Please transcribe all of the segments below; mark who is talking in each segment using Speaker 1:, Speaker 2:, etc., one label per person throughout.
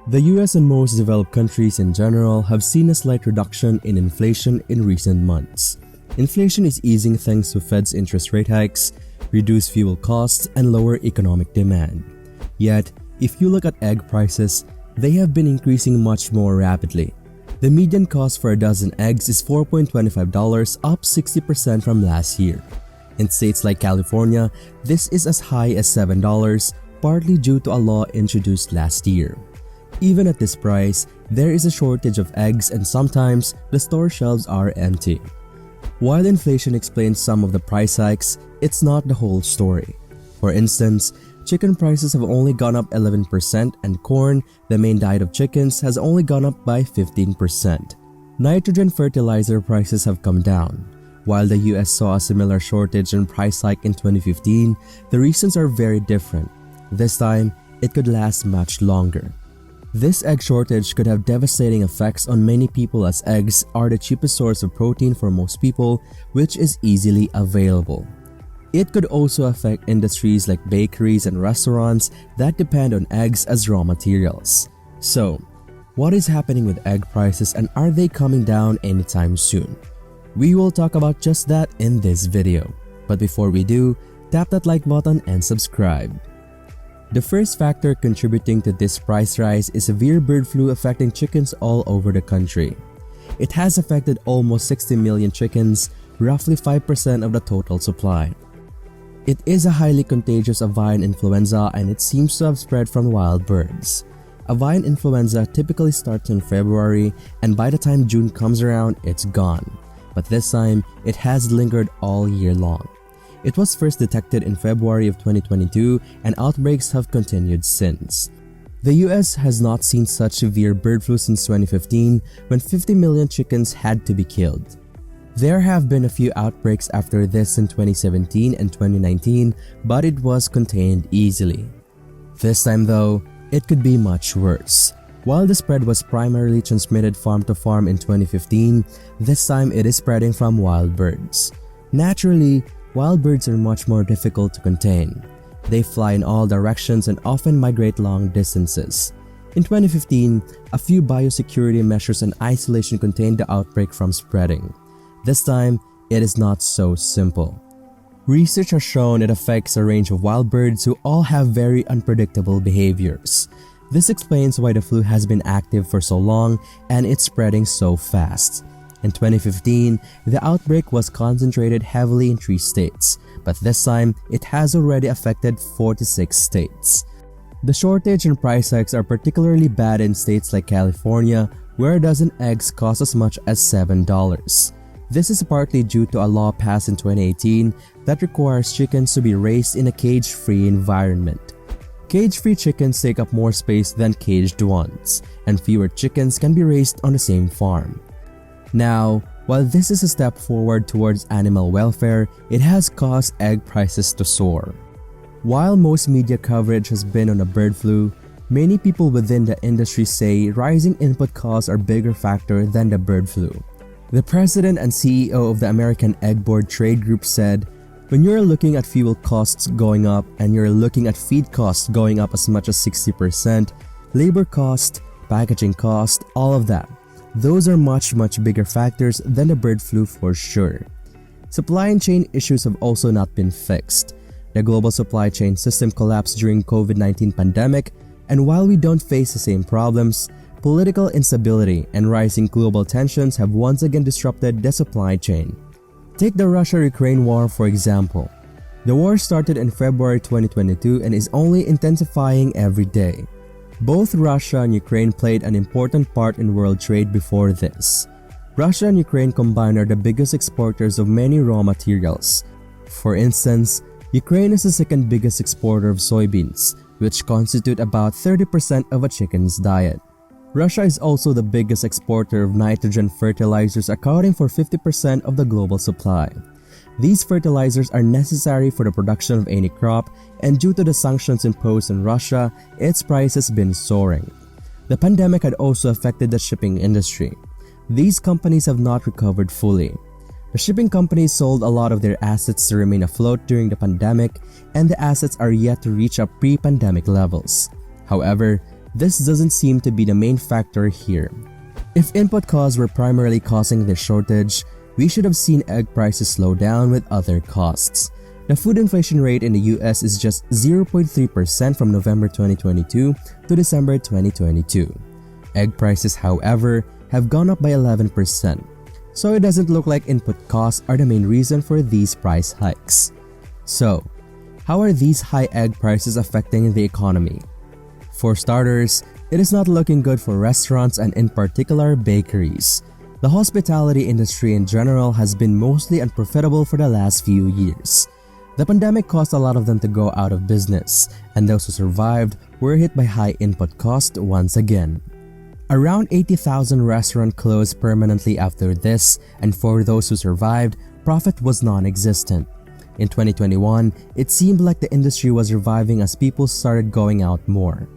Speaker 1: The US and most developed countries in general have seen a slight reduction in inflation in recent months. Inflation is easing thanks to Fed's interest rate hikes, reduced fuel costs, and lower economic demand. Yet, if you look at egg prices, they have been increasing much more rapidly. The median cost for a dozen eggs is $4.25, up 60% from last year. In states like California, this is as high as $7, partly due to a law introduced last year. Even at this price, there is a shortage of eggs and sometimes the store shelves are empty. While inflation explains some of the price hikes, it's not the whole story. For instance, chicken prices have only gone up 11% and corn, the main diet of chickens, has only gone up by 15%. Nitrogen fertilizer prices have come down. While the US saw a similar shortage and price hike in 2015, the reasons are very different. This time, it could last much longer. This egg shortage could have devastating effects on many people as eggs are the cheapest source of protein for most people, which is easily available. It could also affect industries like bakeries and restaurants that depend on eggs as raw materials. So, what is happening with egg prices and are they coming down anytime soon? We will talk about just that in this video. But before we do, tap that like button and subscribe. The first factor contributing to this price rise is severe bird flu affecting chickens all over the country. It has affected almost 60 million chickens, roughly 5% of the total supply. It is a highly contagious avian influenza and it seems to have spread from wild birds. Avian influenza typically starts in February and by the time June comes around, it's gone. But this time, it has lingered all year long. It was first detected in February of 2022 and outbreaks have continued since. The US has not seen such severe bird flu since 2015 when 50 million chickens had to be killed. There have been a few outbreaks after this in 2017 and 2019, but it was contained easily. This time though, it could be much worse. While the spread was primarily transmitted farm to farm in 2015, this time it is spreading from wild birds. Naturally, wild birds are much more difficult to contain. They fly in all directions and often migrate long distances. In 2015, a few biosecurity measures and isolation contained the outbreak from spreading. This time, it is not so simple. Research has shown it affects a range of wild birds who all have very unpredictable behaviors. This explains why the flu has been active for so long and it's spreading so fast. In 2015, the outbreak was concentrated heavily in 3 states, but this time, it has already affected 46 states. The shortage and price hikes are particularly bad in states like California, where a dozen eggs cost as much as $7. This is partly due to a law passed in 2018 that requires chickens to be raised in a cage-free environment. Cage-free chickens take up more space than caged ones, and fewer chickens can be raised on the same farm. Now, while this is a step forward towards animal welfare, it has caused egg prices to soar. While most media coverage has been on the bird flu, many people within the industry say rising input costs are a bigger factor than the bird flu. The president and CEO of the American Egg Board Trade Group said, "When you're looking at fuel costs going up and you're looking at feed costs going up as much as 60%, labor cost, packaging cost, all of that, those are much bigger factors than the bird flu for sure." Supply and chain issues have also not been fixed. The global supply chain system collapsed during COVID-19 pandemic, and while we don't face the same problems, political instability and rising global tensions have once again disrupted the supply chain. Take the Russia-Ukraine war for example. The war started in February 2022 and is only intensifying every day. Both Russia and Ukraine played an important part in world trade before this. Russia and Ukraine combined are the biggest exporters of many raw materials. For instance, Ukraine is the second biggest exporter of soybeans, which constitute about 30% of a chicken's diet. Russia is also the biggest exporter of nitrogen fertilizers, accounting for 50% of the global supply. These fertilizers are necessary for the production of any crop, and due to the sanctions imposed on Russia, its price has been soaring. The pandemic had also affected the shipping industry. These companies have not recovered fully. The shipping companies sold a lot of their assets to remain afloat during the pandemic, and the assets are yet to reach up pre-pandemic levels. However, this doesn't seem to be the main factor here. If input costs were primarily causing this shortage, we should have seen egg prices slow down with other costs. The food inflation rate in the US is just 0.3% from November 2022 to December 2022. Egg prices, however, have gone up by 11%, so it doesn't look like input costs are the main reason for these price hikes. So, how are these high egg prices affecting the economy? For starters, it is not looking good for restaurants and in particular bakeries. The hospitality industry in general has been mostly unprofitable for the last few years. The pandemic caused a lot of them to go out of business, and those who survived were hit by high input costs once again. Around 80,000 restaurants closed permanently after this, and for those who survived, profit was non-existent. In 2021, it seemed like the industry was reviving as people started going out more.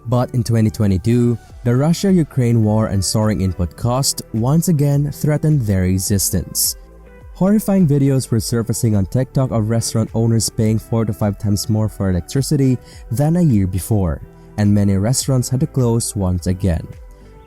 Speaker 1: But in 2022, the Russia-Ukraine war and soaring input costs once again threatened their existence. Horrifying videos were surfacing on TikTok of restaurant owners paying 4 to 5 times more for electricity than a year before, and many restaurants had to close once again.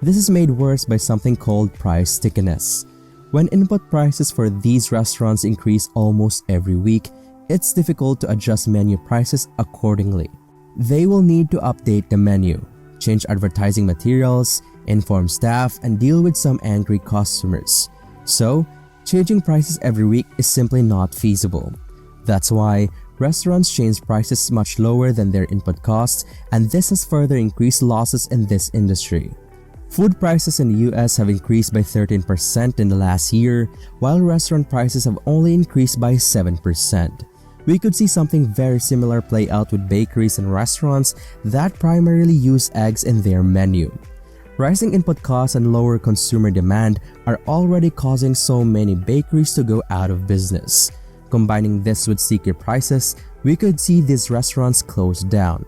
Speaker 1: This is made worse by something called price stickiness. When input prices for these restaurants increase almost every week, it's difficult to adjust menu prices accordingly. They will need to update the menu, change advertising materials, inform staff, and deal with some angry customers. So, changing prices every week is simply not feasible. That's why restaurants change prices much lower than their input costs, and this has further increased losses in this industry. Food prices in the US have increased by 13% in the last year, while restaurant prices have only increased by 7%. We could see something very similar play out with bakeries and restaurants that primarily use eggs in their menu. Rising input costs and lower consumer demand are already causing so many bakeries to go out of business. Combining this with sticky prices, we could see these restaurants close down.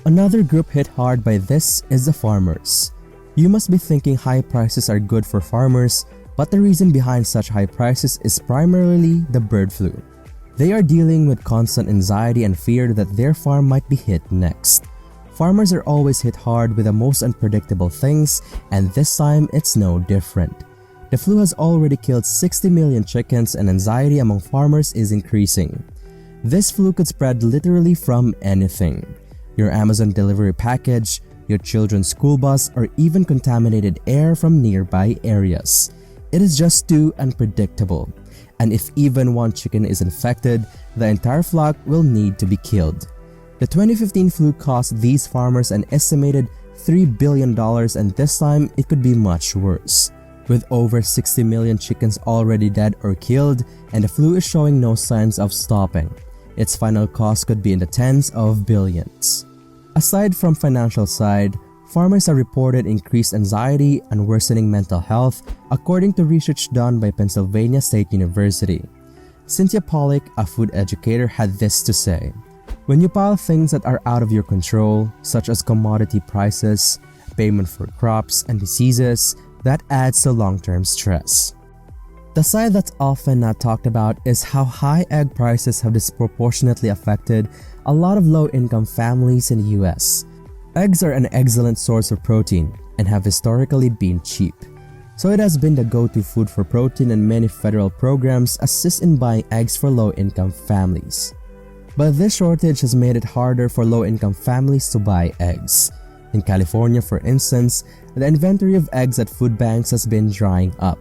Speaker 1: Another group hit hard by this is the farmers. You must be thinking high prices are good for farmers, but the reason behind such high prices is primarily the bird flu. They are dealing with constant anxiety and fear that their farm might be hit next. Farmers are always hit hard with the most unpredictable things, and this time it's no different. The flu has already killed 60 million chickens, and anxiety among farmers is increasing. This flu could spread literally from anything: your Amazon delivery package, your children's school bus, or even contaminated air from nearby areas. It is just too unpredictable. And if even one chicken is infected, the entire flock will need to be killed. The 2015 flu cost these farmers an estimated $3 billion, and this time it could be much worse. With over 60 million chickens already dead or killed, and the flu is showing no signs of stopping, its final cost could be in the tens of billions. Aside from financial side, farmers have reported increased anxiety and worsening mental health, according to research done by Pennsylvania State University. Cynthia Pollock, a food educator, had this to say: "When you pile things that are out of your control, such as commodity prices, payment for crops, and diseases, that adds to long-term stress." The side that's often not talked about is how high egg prices have disproportionately affected a lot of low-income families in the US. Eggs are an excellent source of protein and have historically been cheap, so it has been the go-to food for protein, and many federal programs assist in buying eggs for low-income families. But this shortage has made it harder for low-income families to buy eggs. In California, for instance, the inventory of eggs at food banks has been drying up.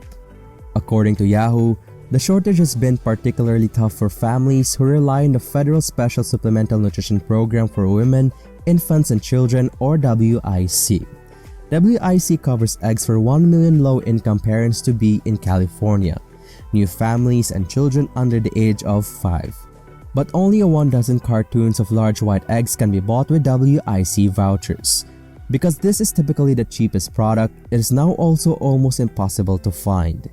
Speaker 1: According to Yahoo, the shortage has been particularly tough for families who rely on the Federal Special Supplemental Nutrition Program for Women, Infants, and Children, or WIC. WIC covers eggs for 1 million low-income parents to be in California, new families, and children under the age of 5. But only a 1 dozen cartons of large white eggs can be bought with WIC vouchers. Because this is typically the cheapest product, it is now also almost impossible to find.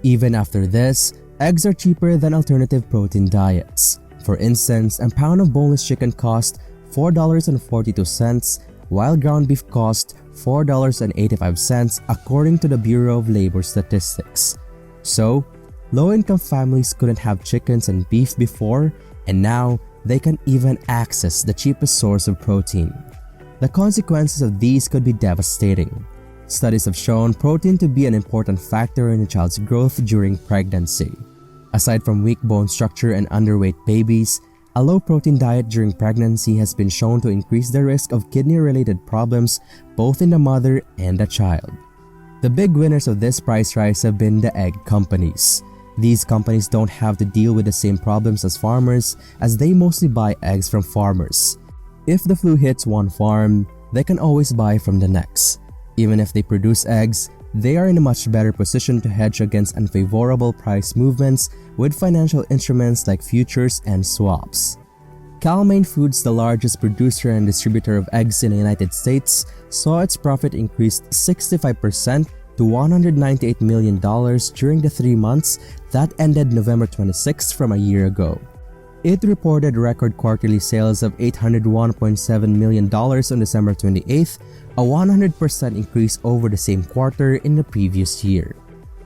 Speaker 1: Even after this, eggs are cheaper than alternative protein diets. For instance, a pound of boneless chicken costs $4.42, while ground beef costs $4.85 according to the Bureau of Labor Statistics. So, low-income families couldn't have chickens and beef before, and now they can even access the cheapest source of protein. The consequences of these could be devastating. Studies have shown protein to be an important factor in a child's growth during pregnancy. Aside from weak bone structure and underweight babies, a low-protein diet during pregnancy has been shown to increase the risk of kidney-related problems both in the mother and the child. The big winners of this price rise have been the egg companies. These companies don't have to deal with the same problems as farmers, as they mostly buy eggs from farmers. If the flu hits one farm, they can always buy from the next. Even if they produce eggs, they are in a much better position to hedge against unfavorable price movements with financial instruments like futures and swaps. Cal-Maine Foods, the largest producer and distributor of eggs in the United States, saw its profit increase 65% to $198 million during the 3 months that ended November 26 from a year ago. It reported record quarterly sales of $801.7 million on December 28th, a 100% increase over the same quarter in the previous year.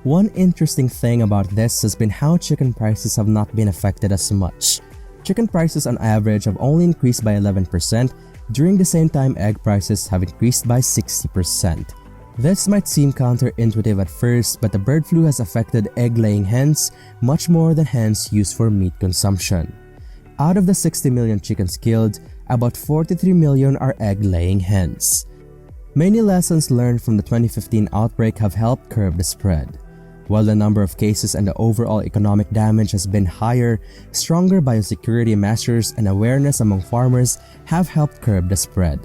Speaker 1: One interesting thing about this has been how chicken prices have not been affected as much. Chicken prices on average have only increased by 11%, during the same time egg prices have increased by 60%. This might seem counterintuitive at first, but the bird flu has affected egg-laying hens much more than hens used for meat consumption. Out of the 60 million chickens killed, about 43 million are egg-laying hens. Many lessons learned from the 2015 outbreak have helped curb the spread. While the number of cases and the overall economic damage has been higher, stronger biosecurity measures and awareness among farmers have helped curb the spread.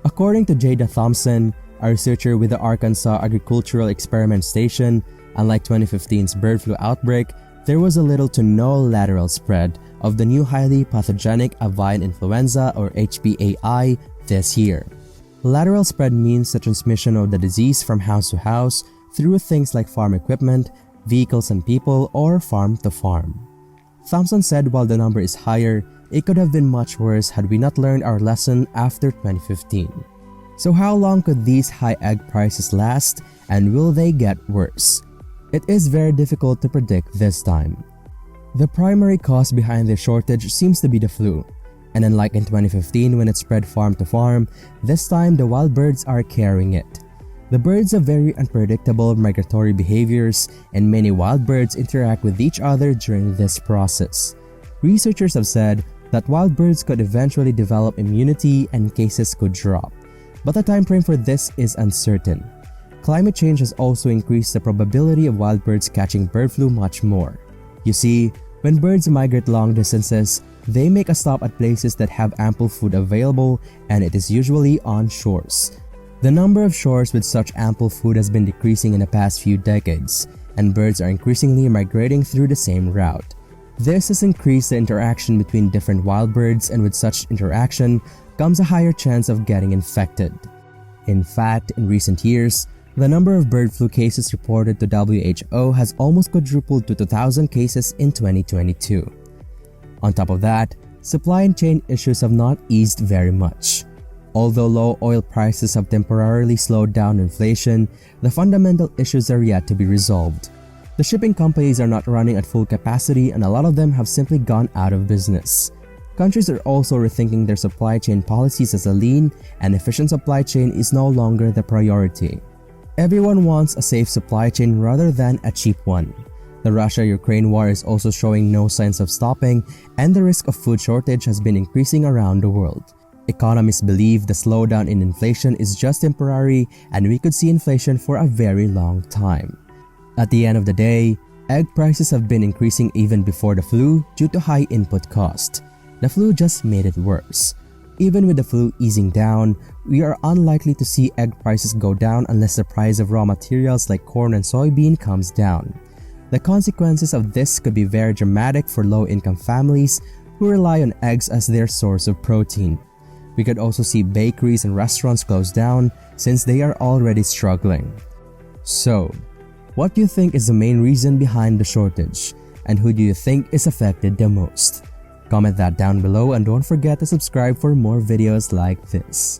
Speaker 1: According to Jada Thompson, a researcher with the Arkansas Agricultural Experiment Station, unlike 2015's bird flu outbreak, there was a little to no lateral spread of the new highly pathogenic avian influenza or HPAI this year. Lateral spread means the transmission of the disease from house to house through things like farm equipment, vehicles and people, or farm to farm. Thompson said while the number is higher, it could have been much worse had we not learned our lesson after 2015. So how long could these high egg prices last, and will they get worse? It is very difficult to predict this time. The primary cause behind the shortage seems to be the flu, and unlike in 2015 when it spread farm to farm, this time the wild birds are carrying it. The birds have very unpredictable migratory behaviors, and many wild birds interact with each other during this process. Researchers have said that wild birds could eventually develop immunity and cases could drop, but the time frame for this is uncertain. Climate change has also increased the probability of wild birds catching bird flu much more. You see, when birds migrate long distances, they make a stop at places that have ample food available, and it is usually on shores. The number of shores with such ample food has been decreasing in the past few decades, and birds are increasingly migrating through the same route. This has increased the interaction between different wild birds, and with such interaction comes a higher chance of getting infected. In fact, in recent years, the number of bird flu cases reported to WHO has almost quadrupled to 2,000 cases in 2022. On top of that, supply and chain issues have not eased very much. Although low oil prices have temporarily slowed down inflation, the fundamental issues are yet to be resolved. The shipping companies are not running at full capacity, and a lot of them have simply gone out of business. Countries are also rethinking their supply chain policies, as a lean and efficient supply chain is no longer the priority. Everyone wants a safe supply chain rather than a cheap one. The Russia-Ukraine war is also showing no signs of stopping, and the risk of food shortage has been increasing around the world. Economists believe the slowdown in inflation is just temporary, and we could see inflation for a very long time. At the end of the day, egg prices have been increasing even before the flu due to high input cost. The flu just made it worse. Even with the flu easing down, we are unlikely to see egg prices go down unless the price of raw materials like corn and soybean comes down. The consequences of this could be very dramatic for low-income families who rely on eggs as their source of protein. We could also see bakeries and restaurants close down since they are already struggling. So, what do you think is the main reason behind the shortage, and who do you think is affected the most? Comment that down below, and don't forget to subscribe for more videos like this.